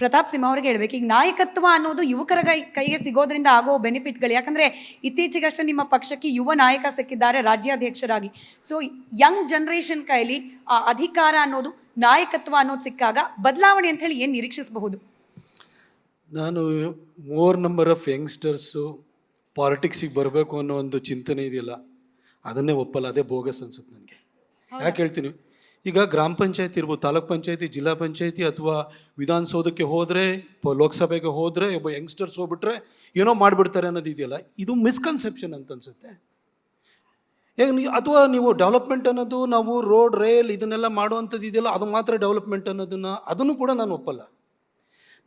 ಪ್ರತಾಪ್ ಸಿಂಹ ಅವರಿಗೆ ಹೇಳ್ಬೇಕು, ಈಗ ನಾಯಕತ್ವ ಅನ್ನೋದು ಯುವಕರ ಕೈಗೆ ಸಿಗೋದ್ರಿಂದ ಆಗೋ ಬೆನಿಫಿಟ್ಗಳು. ಯಾಕಂದರೆ ಇತ್ತೀಚೆಗಷ್ಟೇ ನಿಮ್ಮ ಪಕ್ಷಕ್ಕೆ ಯುವ ನಾಯಕ ಸಿಕ್ಕಿದ್ದಾರೆ ರಾಜ್ಯಾಧ್ಯಕ್ಷರಾಗಿ. ಸೊ ಯಂಗ್ ಜನ್ರೇಷನ್ ಕೈಲಿ ಆ ಅಧಿಕಾರ ಅನ್ನೋದು, ನಾಯಕತ್ವ ಅನ್ನೋದು ಸಿಕ್ಕಾಗ ಬದಲಾವಣೆ ಅಂತ ಹೇಳಿ ಏನು ನಿರೀಕ್ಷಿಸಬಹುದು? ನಾನು ಮೋರ್ ನಂಬರ್ ಆಫ್ ಯಂಗ್ಸ್ಟರ್ಸು ಪಾಲಿಟಿಕ್ಸಿಗೆ ಬರಬೇಕು ಅನ್ನೋ ಒಂದು ಚಿಂತನೆ ಇದೆಯಲ್ಲ, ಅದನ್ನೇ ಒಪ್ಪಲ್ಲ. ಅದೇ ಬೋಗಸ್ ಅನ್ಸುತ್ತೆ ನನಗೆ. ಯಾಕೆ ಹೇಳ್ತೀನಿ, ಈಗ ಗ್ರಾಮ ಪಂಚಾಯತಿ ಇರ್ಬೋದು, ತಾಲೂಕ್ ಪಂಚಾಯತಿ, ಜಿಲ್ಲಾ ಪಂಚಾಯತಿ ಅಥವಾ ವಿಧಾನಸೌಧಕ್ಕೆ ಹೋದರೆ, ಲೋಕಸಭೆಗೆ ಹೋದರೆ ಒಬ್ಬ ಯಂಗ್ಸ್ಟರ್ಸ್ ಹೋಗ್ಬಿಟ್ರೆ ಏನೋ ಮಾಡಿಬಿಡ್ತಾರೆ ಅನ್ನೋದು ಇದೆಯಲ್ಲ, ಇದು ಮಿಸ್ಕನ್ಸೆಪ್ಷನ್ ಅಂತ ಅನ್ಸುತ್ತೆ. ಅಥವಾ ನೀವು ಡೆವಲಪ್ಮೆಂಟ್ ಅನ್ನೋದು, ನಾವು ರೋಡ್, ರೈಲ್ ಇದನ್ನೆಲ್ಲ ಮಾಡುವಂಥದ್ದು ಇದೆಯಲ್ಲ, ಅದು ಮಾತ್ರ ಡೆವಲಪ್ಮೆಂಟ್ ಅದನ್ನು ಕೂಡ ನಾನು ಒಪ್ಪಲ್ಲ.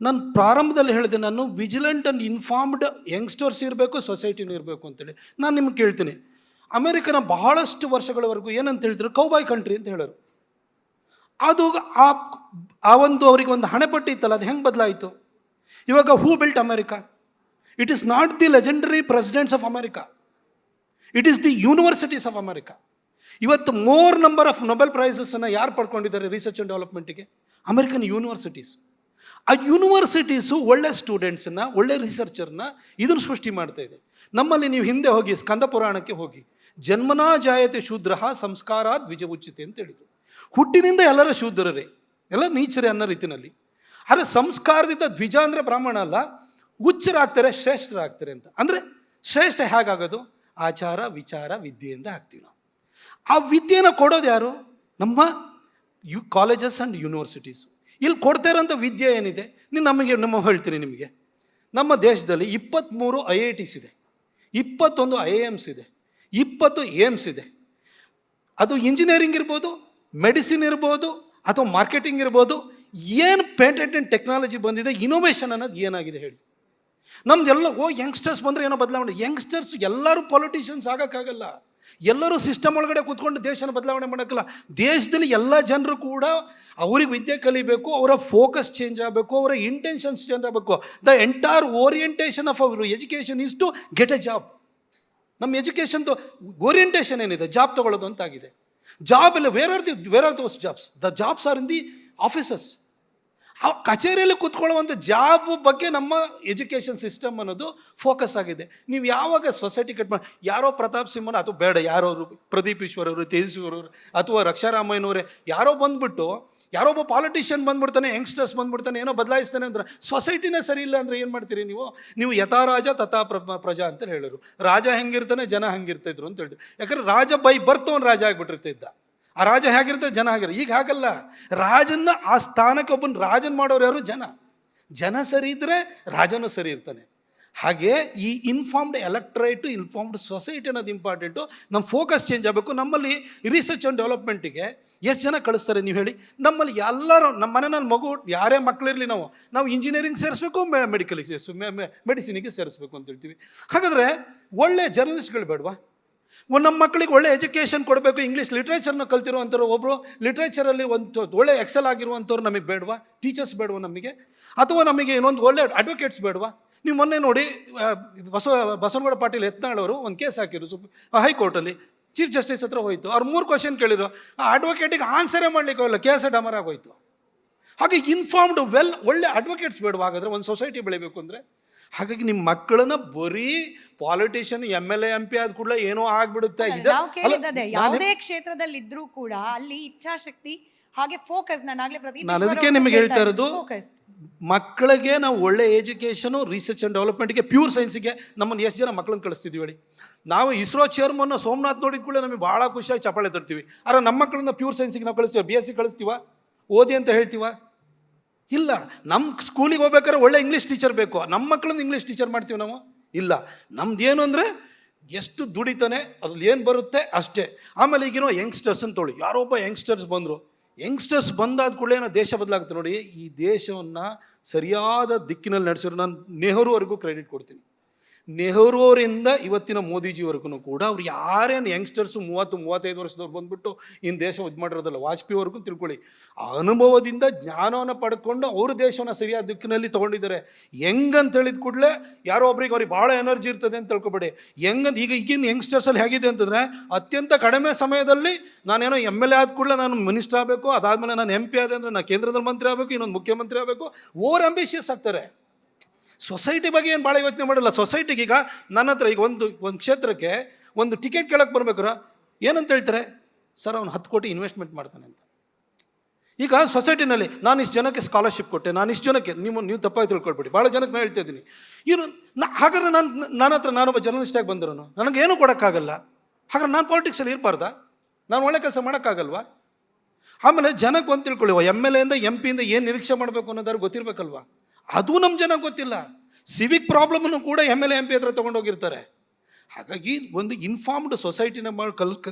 ನಾನು ಪ್ರಾರಂಭದಲ್ಲಿ ಹೇಳಿದೆ, ನಾನು ವಿಜಿಲೆಂಟ್ ಆ್ಯಂಡ್ ಇನ್ಫಾರ್ಮ್ಡ್ ಯಂಗ್ಸ್ಟರ್ಸ್ ಇರಬೇಕು, ಸೊಸೈಟಿನೂ ಇರಬೇಕು ಅಂತೇಳಿ. ನಾನು ನಿಮ್ಗೆ ಕೇಳ್ತೀನಿ, ಅಮೇರಿಕನ ಬಹಳಷ್ಟು ವರ್ಷಗಳವರೆಗೂ ಏನಂತ ಹೇಳಿದ್ರು, ಕೌಬಾಯ್ ಕಂಟ್ರಿ ಅಂತ ಹೇಳೋರು. ಅದು ಆ ಒಂದು ಅವರಿಗೆ ಒಂದು ಹಣೆಪಟ್ಟಿ ಇತ್ತಲ್ಲ, ಅದು ಹೆಂಗೆ ಬದಲಾಯಿತು? ಇವಾಗ who built America? It is not the legendary presidents of America, it is the universities of America. ಇವತ್ತು ಮೋರ್ ನಂಬರ್ ಆಫ್ ನೊಬೆಲ್ ಪ್ರೈಸಸ್ಸನ್ನು ಯಾರು ಪಡ್ಕೊಂಡಿದ್ದಾರೆ ರಿಸರ್ಚ್ ಆ್ಯಂಡ್ ಡೆವಲಪ್ಮೆಂಟಿಗೆ? American universities. ಆ ಯೂನಿವರ್ಸಿಟೀಸು ಒಳ್ಳೆ ಸ್ಟೂಡೆಂಟ್ಸನ್ನ, ಒಳ್ಳೆ ರಿಸರ್ಚರ್ನ ಇದನ್ನು ಸೃಷ್ಟಿ ಮಾಡ್ತಾ ಇದೆ. ನಮ್ಮಲ್ಲಿ ನೀವು ಹಿಂದೆ ಹೋಗಿ ಸ್ಕಂದ ಪುರಾಣಕ್ಕೆ ಹೋಗಿ, ಜನ್ಮನಾ ಜಾಯತೆ ಶೂದ್ರ ಸಂಸ್ಕಾರ ದ್ವಿಜ ಉಚಿತೆ ಅಂತ ಹೇಳಿದರು. ಹುಟ್ಟಿನಿಂದ ಎಲ್ಲರ ಶೂದ್ರರೇ, ಎಲ್ಲ ನೀಚರೇ ಅನ್ನೋ ರೀತಿಯಲ್ಲಿ. ಆದರೆ ಸಂಸ್ಕಾರದಿಂದ ದ್ವಿಜ ಅಂದರೆ ಬ್ರಾಹ್ಮಣ ಅಲ್ಲ, ಉಚ್ಚರಾಗ್ತಾರೆ, ಶ್ರೇಷ್ಠರಾಗ್ತಾರೆ ಅಂತ. ಅಂದರೆ ಶ್ರೇಷ್ಠ ಹೇಗಾಗೋದು? ಆಚಾರ, ವಿಚಾರ, ವಿದ್ಯೆಯಿಂದ ಆಗ್ತೀವಿ ನಾವು. ಆ ವಿದ್ಯೆನ ಕೊಡೋದು ಯಾರು? ನಮ್ಮ ಕಾಲೇಜಸ್ ಆ್ಯಂಡ್ ಯೂನಿವರ್ಸಿಟೀಸು. ಇಲ್ಲಿ ಕೊಡ್ತಾ ಇರೋಂಥ ವಿದ್ಯೆ ಏನಿದೆ, ನಮ್ಮ ಹೇಳ್ತೀನಿ ನಿಮಗೆ. ನಮ್ಮ ದೇಶದಲ್ಲಿ 23 IITs ಇದೆ, 21 IIMs ಇದೆ, 20 ಏಮ್ಸ್ ಇದೆ. ಅದು ಇಂಜಿನಿಯರಿಂಗ್ ಇರ್ಬೋದು, ಮೆಡಿಸಿನ್ ಇರ್ಬೋದು, ಅಥವಾ ಮಾರ್ಕೆಟಿಂಗ್ ಇರ್ಬೋದು. ಏನು ಪೇಟೆಂಟ್ ಆ್ಯಂಡ್ ಟೆಕ್ನಾಲಜಿ ಬಂದಿದೆ, ಇನೋವೇಷನ್ ಅನ್ನೋದು ಏನಾಗಿದೆ ಹೇಳಿ? ನಮ್ದೆಲ್ಲ ಯಂಗ್ಸ್ಟರ್ಸ್ ಬಂದರೆ ಏನೋ ಬದಲಾವಣೆ. ಯಂಗ್ಸ್ಟರ್ಸ್ ಎಲ್ಲರೂ ಪೊಲಿಟಿಷಿಯನ್ಸ್ ಆಗೋಕ್ಕಾಗಲ್ಲ, ಎಲ್ಲರೂ ಸಿಸ್ಟಮ್ ಒಳಗಡೆ ಕೂತ್ಕೊಂಡು ದೇಶನ ಬದಲಾವಣೆ ಮಾಡೋಕ್ಕಲ್ಲ. ದೇಶದಲ್ಲಿ ಎಲ್ಲ ಜನರು ಕೂಡ ಅವ್ರಿಗೆ ವಿದ್ಯೆ ಕಲಿಬೇಕು, ಅವರ ಫೋಕಸ್ ಚೇಂಜ್ ಆಗಬೇಕು, ಅವರ ಇಂಟೆನ್ಷನ್ಸ್ ಚೇಂಜ್ ಆಗಬೇಕು. The entire orientation of our education is to get a job. ನಮ್ಮ ಎಜುಕೇಷನ್ದು ಓರಿಯೆಂಟೇಷನ್ ಏನಿದೆ, ಜಾಬ್ ತೊಗೊಳ್ಳೋದು ಅಂತಾಗಿದೆ. ಜಾಬ್ ಇಲ್ಲ, where are those jobs? The jobs are in the offices. ಆ ಕಚೇರಿಯಲ್ಲಿ ಕೂತ್ಕೊಳ್ಳುವಂಥ ಜಾಬ್ ಬಗ್ಗೆ ನಮ್ಮ ಎಜುಕೇಷನ್ ಸಿಸ್ಟಮ್ ಅನ್ನೋದು ಫೋಕಸ್ ಆಗಿದೆ. ನೀವು ಯಾವಾಗ ಸೊಸೈಟಿ ಕಟ್ ಮಾಡಿ, ಯಾರೋ ಪ್ರತಾಪ್ ಸಿಂಹನ ಅಥವಾ ಬೇಡ, ಯಾರೋ ಪ್ರದೀಪ್ ಈಶ್ವರ್ ಅವರು, ತೇಜಸ್ವಿಯವರು ಅಥವಾ ರಕ್ಷಾರಾಮಯ್ಯನವರೇ ಯಾರೋ ಬಂದ್ಬಿಟ್ಟು, ಯಾರೋ ಒಬ್ಬ ಪಾಲಿಟಿಷಿಯನ್ ಬಂದ್ಬಿಡ್ತಾನೆ, ಯಂಗ್ಸ್ಟರ್ಸ್ ಬಂದ್ಬಿಡ್ತಾನೆ, ಏನೋ ಬದಲಾಯಿಸ್ತಾನೆ ಅಂದ್ರೆ ಸೊಸೈಟಿನೇ ಸರಿ ಇಲ್ಲ ಅಂದರೆ ಏನು ಮಾಡ್ತೀರಿ ನೀವು ಯಥಾ ರಾಜ ತಥಾ ಪ್ರಜಾ ಅಂತ ಹೇಳೋರು. ರಾಜ ಹೆಂಗಿರ್ತಾನೆ, ಜನ ಹಂಗಿರ್ತಾಯಿದ್ರು ಅಂತ ಹೇಳಿದ್ರು. ಯಾಕಂದ್ರೆ ರಾಜ ಬೈ ಬರ್ತವನು ರಾಜ ಆಗಿಬಿಟ್ಟಿರ್ತಿದ್ದ. ಆ ರಾಜ ಹೇಗಿರ್ತಾರೆ, ಜನ ಆಗಿರೋ. ಈಗ ಹಾಗಲ್ಲ. ರಾಜನ್ನ ಆ ಸ್ಥಾನಕ್ಕೆ ಒಬ್ಬನ ರಾಜನ್ ಮಾಡೋರು ಯಾರು? ಜನ ಸರಿ ಇದ್ದರೆ ರಾಜನೂ ಸರಿ ಇರ್ತಾನೆ. ಹಾಗೆ ಈ ಇನ್ಫಾರ್ಮ್ಡ್ ಎಲೆಕ್ಟ್ರೇಟು, ಇನ್ಫಾರ್ಮ್ಡ್ ಸೊಸೈಟಿ ಅನ್ನೋದು ಇಂಪಾರ್ಟೆಂಟು. ನಮ್ಮ ಫೋಕಸ್ ಚೇಂಜ್ ಆಗಬೇಕು. ನಮ್ಮಲ್ಲಿ ರಿಸರ್ಚ್ ಆ್ಯಂಡ್ ಡೆವಲಪ್ಮೆಂಟಿಗೆ ಎಷ್ಟು ಜನ ಕಳಿಸ್ತಾರೆ ನೀವು ಹೇಳಿ? ನಮ್ಮಲ್ಲಿ ಎಲ್ಲರೂ, ನಮ್ಮ ಮನೆಯಲ್ಲಿ ಮಗು ಯಾರೇ ಮಕ್ಕಳಿರಲಿ, ನಾವು ಇಂಜಿನಿಯರಿಂಗ್ ಸೇರಿಸ್ಬೇಕು, ಮೆಡಿಕಲಿಗೆ ಸೇರಿಸ್ಬೇಕು, ಮೆಡಿಸಿನಿಗೆ ಸೇರಿಸ್ಬೇಕು ಅಂತ ಹೇಳ್ತೀವಿ. ಹಾಗಾದರೆ ಒಳ್ಳೆ ಜರ್ನಲಿಸ್ಟ್ಗಳು ಬೇಡವಾ? ನಮ್ಮ ಮಕ್ಕಳಿಗೆ ಒಳ್ಳೆ ಎಜುಕೇಷನ್ ಕೊಡಬೇಕು. ಇಂಗ್ಲೀಷ್ ಲಿಟ್ರೇಚರ್ನ ಕಲ್ತಿರುವಂಥವ್ರು, ಒಬ್ಬರು ಲಿಟ್ರೇಚರಲ್ಲಿ ಒಂದು ಒಳ್ಳೆ ಎಕ್ಸೆಲ್ ಆಗಿರುವಂಥವ್ರು ನಮಗೆ ಬೇಡವಾ? ಟೀಚರ್ಸ್ ಬೇಡವಾ ನಮಗೆ? ಅಥವಾ ನಮಗೆ ಇನ್ನೊಂದು ಒಳ್ಳೆ ಅಡ್ವೊಕೇಟ್ಸ್ ಬೇಡವಾ? ನೀವು ಮೊನ್ನೆ ನೋಡಿ, ಬಸವನಗೌಡ ಪಾಟೀಲ್ ಯತ್ನಾಳ್ ಅವರು ಒಂದು ಕೇಸ್ ಹಾಕಿದ್ರು ಹೈಕೋರ್ಟಲ್ಲಿ. ಚೀಫ್ ಜಸ್ಟಿಸ್ ಹತ್ರ ಹೋಯಿತು. ಅವ್ರು 3 ಕ್ವಶನ್ ಕೇಳಿದ್ರು, ಆ ಅಡ್ವೊಕೇಟಿಗೆ ಆನ್ಸರೇ ಮಾಡಲಿಕ್ಕೆ ಹೋಗಲ್ಲ, ಕೇಸ್ ಡಮರ್ ಆಗೋಯ್ತು. ಹಾಗೆ ಇನ್ಫಾರ್ಮ್ಡ್ ಒಳ್ಳೆ ಅಡ್ವೊಕೇಟ್ಸ್ ಬೇಡವಾಗಾದ್ರೆ ಒಂದು ಸೊಸೈಟಿ ಬೆಳಿಬೇಕು ಅಂದರೆ. ಹಾಗಾಗಿ ನಿಮ್ಮ ಮಕ್ಕಳನ್ನ ಬರೀ ಪಾಲಿಟಿಷಿಯನ್, MLA MP ಆದ ಕೂಡಲೇ ಏನೋ ಆಗ್ಬಿಡುತ್ತೆ. ಯಾವುದೇ ಕ್ಷೇತ್ರದಲ್ಲಿ ಇದ್ರೂ ಕೂಡ ಅಲ್ಲಿ ಇಚ್ಛಾಶಕ್ತಿ ಹಾಗೆ ಫೋಕಸ್. ನಾನು ಅದಕ್ಕೆ ನಿಮಗೆ ಹೇಳ್ತಾ ಇರೋದು, ಮಕ್ಕಳಿಗೆ ನಾವು ಒಳ್ಳೆ ಎಜುಕೇಷನು, ರಿಸರ್ಚ್ ಆ್ಯಂಡ್ ಡೆವಲಪ್ಮೆಂಟ್ಗೆ, ಪ್ಯೂರ್ ಸೈನ್ಸಿಗೆ ನಮ್ಮನ್ನು ಎಷ್ಟು ಜನ ಮಕ್ಕಳನ್ನ ಕಳಿಸ್ತಿದ್ವಿ ಹೇಳಿ? ನಾವು ಇಸ್ರೋ ಚೇರ್ಮನ್ ಸೋಮನಾಥ್ ನೋಡಿದ ಕೂಡ ನಮಗೆ ಭಾಳ ಖುಷಿಯಾಗಿ ಚಪ್ಪಾಳೆ ತರ್ತೀವಿ. ಆದರೆ ನಮ್ಮ ಮಕ್ಕಳನ್ನ ಪ್ಯೂರ್ ಸೈನ್ಸಿಗೆ ನಾವು ಕಳಿಸ್ತೀವಿ, BSc ಕಳಿಸ್ತೀವ, ಓದಿ ಅಂತ ಹೇಳ್ತೀವ? ಇಲ್ಲ. ನಮ್ಮ ಸ್ಕೂಲಿಗೆ ಹೋಗ್ಬೇಕಾದ್ರೆ ಒಳ್ಳೆ ಇಂಗ್ಲೀಷ್ ಟೀಚರ್ ಬೇಕು, ನಮ್ಮ ಮಕ್ಕಳನ್ನ ಇಂಗ್ಲೀಷ್ ಟೀಚರ್ ಮಾಡ್ತೀವಿ ನಾವು? ಇಲ್ಲ. ನಮ್ದು ಏನು ಅಂದರೆ ಎಷ್ಟು ದುಡಿತಾನೆ ಅದ್ರಲ್ಲಿ ಏನು ಬರುತ್ತೆ ಅಷ್ಟೇ. ಆಮೇಲೆ ಈಗಿನೋ ಯಂಗ್ಸ್ಟರ್ಸ್ ಅಂತ ತೊಳಿ, ಯಾರೋ ಒಬ್ಬ ಯಂಗ್ಸ್ಟರ್ಸ್ ಬಂದರು. ಯಂಗ್ಸ್ಟರ್ಸ್ ಬಂದಾದ ಕೂಡಲೇ ಏನೋ ದೇಶ ಬದಲಾಗುತ್ತೆ ನೋಡಿ. ಈ ದೇಶವನ್ನು ಸರಿಯಾದ ದಿಕ್ಕಿನಲ್ಲಿ ನಡೆಸಿದ್ರು ನಾನು ನೆಹರು ಅವ್ರಿಗೂ ಕ್ರೆಡಿಟ್ ಕೊಡ್ತೀನಿ. ನೆಹರು ಅವರಿಂದ ಇವತ್ತಿನ ಮೋದಿಜಿವರೆಗೂ ಕೂಡ ಅವ್ರು ಯಾರೇನು ಯಂಗ್ಸ್ಟರ್ಸು 30-35 ವರ್ಷದವ್ರು ಬಂದ್ಬಿಟ್ಟು ಇನ್ನು ದೇಶ ಇದು ಮಾಡಿರೋದಲ್ಲ, ವಾಜಪೇಯಿವರೆಗೂ ತಿಳ್ಕೊಳ್ಳಿ, ಆ ಅನುಭವದಿಂದ ಜ್ಞಾನವನ್ನು ಪಡ್ಕೊಂಡು ಅವರು ದೇಶವನ್ನು ಸರಿಯಾದ ದಿಕ್ಕಿನಲ್ಲಿ ತೊಗೊಂಡಿದ್ದಾರೆ. ಹೆಂಗಂತ ಹೇಳಿದ ಕೂಡಲೇ ಯಾರೋ ಒಬ್ರಿಗೆ ಅವ್ರಿಗೆ ಭಾಳ ಎನರ್ಜಿ ಇರ್ತದೆ ಅಂತ ತಿಳ್ಕೊಬೇಡಿ. ಹೆಂಗಂತ ಈಗಿನ ಯಂಗ್ಸ್ಟರ್ಸಲ್ಲಿ ಹೇಗಿದೆ ಅಂತಂದರೆ, ಅತ್ಯಂತ ಕಡಿಮೆ ಸಮಯದಲ್ಲಿ ನಾನೇನೋ MLA ಆದ ಕೂಡಲೇ ನಾನು ಮಿನಿಸ್ಟರ್ ಆಗಬೇಕು, ಅದಾದಮೇಲೆ ನಾನು MP ಆದೆ ಅಂದರೆ ನಾನು ಕೇಂದ್ರದಲ್ಲಿ ಮಂತ್ರಿ ಆಗಬೇಕು, ಇನ್ನೊಂದು ಮುಖ್ಯಮಂತ್ರಿ ಆಗಬೇಕು, ಓವರ್ ಅಂಬಿಷಿಯಸ್ ಆಗ್ತಾರೆ. ಸೊಸೈಟಿ ಬಗ್ಗೆ ಏನು ಭಾಳ ಯೋಚನೆ ಮಾಡಲ್ಲ. ಸೊಸೈಟಿಗೆ ಈಗ ನನ್ನ ಹತ್ರ ಈಗ ಒಂದು ಕ್ಷೇತ್ರಕ್ಕೆ ಒಂದು ಟಿಕೆಟ್ ಕೇಳಕ್ಕೆ ಬರ್ಬೇಕಾರೆ ಏನಂತ ಹೇಳ್ತಾರೆ, ಸರ್ ಅವ್ನು 10 ಕೋಟಿ ಇನ್ವೆಸ್ಟ್ಮೆಂಟ್ ಮಾಡ್ತಾನೆ ಅಂತ. ಈಗ ಸೊಸೈಟಿನಲ್ಲಿ ನಾನು ಇಷ್ಟು ಜನಕ್ಕೆ ಸ್ಕಾಲರ್ಶಿಪ್ ಕೊಟ್ಟೆ, ನಾನು ಇಷ್ಟು ಜನಕ್ಕೆ ನೀವು ತಪ್ಪಾಗಿ ತಿಳ್ಕೊಳ್ಬೇಡಿ, ಭಾಳ ಜನಕ್ಕೆ ನಾನು ಹೇಳ್ತಾ ಇದ್ದೀನಿ. ಹಾಗಾದ್ರೆ ನನ್ನ ಹತ್ರ ನಾನೊಬ್ಬ ಜರ್ನಲಿಸ್ಟಾಗಿ ಬಂದಿರೋನು, ನನಗೇನು ಕೊಡೋಕ್ಕಾಗಲ್ಲ, ಹಾಗಾದ್ರೆ ನಾನು ಪಾಲಿಟಿಕ್ಸಲ್ಲಿ ಇರಬಾರ್ದಾ, ನಾನು ಒಳ್ಳೆ ಕೆಲಸ ಮಾಡೋಕ್ಕಾಗಲ್ವಾ? ಆಮೇಲೆ ಜನಕ್ಕೆ ಒಂದು ತಿಳ್ಕೊಳ್ಳಿ, MLA ಇಂದ MP ಇಂದ ಏನು ನಿರೀಕ್ಷೆ ಮಾಡಬೇಕು ಅನ್ನೋದಾದ್ರು ಗೊತ್ತಿರಬೇಕಲ್ವಾ? ಅದು ನಮ್ಮ ಜನಕ್ಕೆ ಗೊತ್ತಿಲ್ಲ. ಸಿವಿಕ್ ಪ್ರಾಬ್ಲಮನ್ನು ಕೂಡ MLA MP ಹತ್ರ ತೊಗೊಂಡೋಗಿರ್ತಾರೆ. ಹಾಗಾಗಿ ಒಂದು ಇನ್ಫಾರ್ಮ್ಡ್ ಸೊಸೈಟಿನ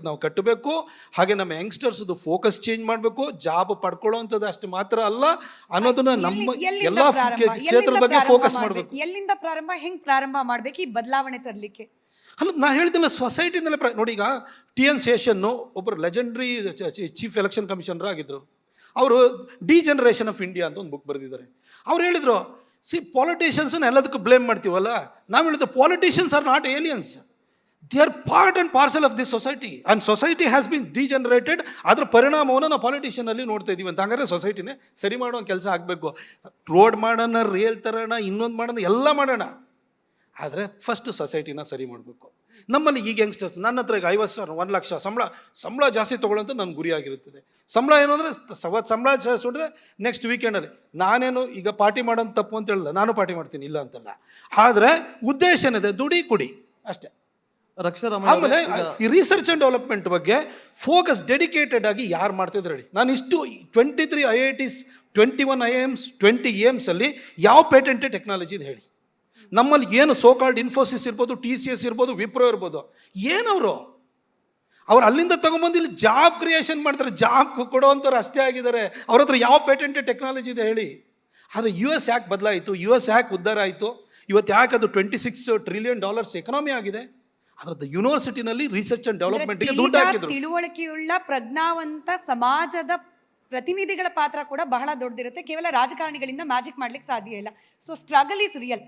ನಾವು ಕಟ್ಟಬೇಕು. ಹಾಗೆ ನಮ್ಮ ಯಂಗ್ಸ್ಟರ್ಸ್ದು ಫೋಕಸ್ ಚೇಂಜ್ ಮಾಡಬೇಕು. ಜಾಬ್ ಪಡ್ಕೊಳ್ಳೋವಂಥದ್ದು ಅಷ್ಟು ಮಾತ್ರ ಅಲ್ಲ ಅನ್ನೋದನ್ನ ನಮ್ಮ ಎಲ್ಲ ಕ್ಷೇತ್ರದ ಬಗ್ಗೆ ಫೋಕಸ್ ಮಾಡಬೇಕು. ಎಲ್ಲಿಂದ ಪ್ರಾರಂಭ, ಹೆಂಗ್ ಪ್ರಾರಂಭ ಮಾಡಬೇಕು ಈ ಬದಲಾವಣೆ ತರಲಿಕ್ಕೆ? ಅಲ್ಲ, ನಾನು ಹೇಳ್ತಿಲ್ಲ ಸೊಸೈಟಿನಲ್ಲೇ ನೋಡಿ. ಈಗ TN ಶೇಷನ್ನು ಒಬ್ಬರು ಲೆಜೆಂಡ್ರಿ ಚೀಫ್ ಎಲೆಕ್ಷನ್ ಕಮಿಷನರ್ ಆಗಿದ್ದರು. ಅವರು ಡಿಜನರೇಷನ್ ಆಫ್ ಇಂಡಿಯಾ ಅಂತ ಒಂದು ಬುಕ್ ಬರೆದಿದ್ದಾರೆ. ಅವ್ರು ಹೇಳಿದರು, ಪಾಲಿಟಿಷಿಯನ್ಸನ್ನ ಎಲ್ಲದಕ್ಕೂ ಬ್ಲೇಮ್ ಮಾಡ್ತೀವಲ್ಲ, ನಾವು ಹೇಳಿದ್ರು politicians are not aliens, they are part and parcel of this society and society has been degenerated. ಅದರ ಪರಿಣಾಮವನ್ನು ನಾವು ಪಾಲಿಟಿಷಿಯನಲ್ಲಿ ನೋಡ್ತಾ ಇದ್ದೀವಿ ಅಂತ. ಹಂಗಾದ್ರೆ ಸೊಸೈಟಿನೇ ಸರಿ ಮಾಡೋ ಕೆಲಸ ಆಗಬೇಕು. ರೋಡ್ ಮಾಡೋಣ, ರೇಲ್ ತರೋಣ, ಇನ್ನೊಂದು ಮಾಡೋಣ, ಎಲ್ಲ ಮಾಡೋಣ, ಆದರೆ ಫಸ್ಟ್ ಸೊಸೈಟಿನ ಸರಿ ಮಾಡಬೇಕು. ನಮ್ಮಲ್ಲಿ ಈಗ ಯಂಗ್ಸ್ಟರ್ಸ್, ನನ್ನ ಹತ್ರ ಈಗ 50,000 1 ಲಕ್ಷ ಸಂಬಳ ಜಾಸ್ತಿ ತೊಗೊಳ್ಳೋಂಥ ನನ್ನ ಗುರಿಯಾಗಿರುತ್ತದೆ. ಸಂಬಳ ಏನು ಅಂದರೆ ಸಂಬಳ ಜಾಸ್ತಿ ನೆಕ್ಸ್ಟ್ ವೀಕೆಂಡಲ್ಲಿ ನಾನೇನು ಈಗ ಪಾರ್ಟಿ ಮಾಡೋದು ತಪ್ಪು ಅಂತ ಹೇಳಿಲ್ಲ, ನಾನು ಪಾರ್ಟಿ ಮಾಡ್ತೀನಿ, ಇಲ್ಲ ಅಂತಲ್ಲ. ಆದರೆ ಉದ್ದೇಶ ಏನಿದೆ, ದುಡಿ ಕುಡಿ ಅಷ್ಟೇ. ಆಮೇಲೆ ಈ ರಿಸರ್ಚ್ ಆ್ಯಂಡ್ ಡೆವಲಪ್ಮೆಂಟ್ ಬಗ್ಗೆ ಫೋಕಸ್ ಡೆಡಿಕೇಟೆಡ್ ಆಗಿ ಯಾರು ಮಾಡ್ತಿದ್ರು ಹೇಳಿ. ನಾನು ಇಷ್ಟು 23 IITs, 21 IIMs, 20 AIMS ಅಲ್ಲಿ ಯಾವ ಪೇಟೆಂಟೆಡ್ ಟೆಕ್ನಾಲಜಿ ಇದೆ ಹೇಳಿ. ನಮ್ಮಲ್ಲಿ ಏನು ಸೋಕಾಲ್ಡ್ ಇನ್ಫೋಸಿಸ್ ಇರ್ಬೋದು, TCS ಇರ್ಬೋದು, ವಿಪ್ರೋ ಇರ್ಬೋದು, ಏನವರು ಅಲ್ಲಿಂದ ತೊಗೊಂಬಂದು ಇಲ್ಲಿ ಜಾಬ್ ಕ್ರಿಯೇಷನ್ ಮಾಡ್ತಾರೆ, ಜಾಬ್ ಕೊಡೋವಂಥವ್ರು ಅಷ್ಟೇ ಆಗಿದ್ದಾರೆ. ಅವ್ರ ಹತ್ರ ಯಾವ ಪೇಟೆಂಟೆಡ್ ಟೆಕ್ನಾಲಜಿ ಇದೆ ಹೇಳಿ. ಆದರೆ US ಯಾಕೆ ಬದಲಾಯಿತು, US ಯಾಕೆ ಉದ್ಧಾರ ಆಯಿತು, ಇವತ್ತು ಯಾಕೆ ಅದು $26 ಟ್ರಿಲಿಯನ್ ಎಕನಾಮಿ ಆಗಿದೆ? ಅದರದ್ದು ಯೂನಿವರ್ಸಿಟಿನಲ್ಲಿ ರಿಸರ್ಚ್ ಆ್ಯಂಡ್ ಡೆವಲಪ್ಮೆಂಟ್ಗೆ ದುಡ್ಡು ಹಾಕಿದ್ರು. ತಿಳುವಳಿಕೆಯುಳ್ಳ ಪ್ರಜ್ಞಾವಂತ ಸಮಾಜದ ಪ್ರತಿನಿಧಿಗಳ ಪಾತ್ರ ಕೂಡ ಬಹಳ ದೊಡ್ಡದಿರುತ್ತೆ. ಕೇವಲ ರಾಜಕಾರಣಿಗಳಿಂದ ಮ್ಯಾಜಿಕ್ ಮಾಡ್ಲಿಕ್ಕೆ ಸಾಧ್ಯ ಇಲ್ಲ. So struggle is real.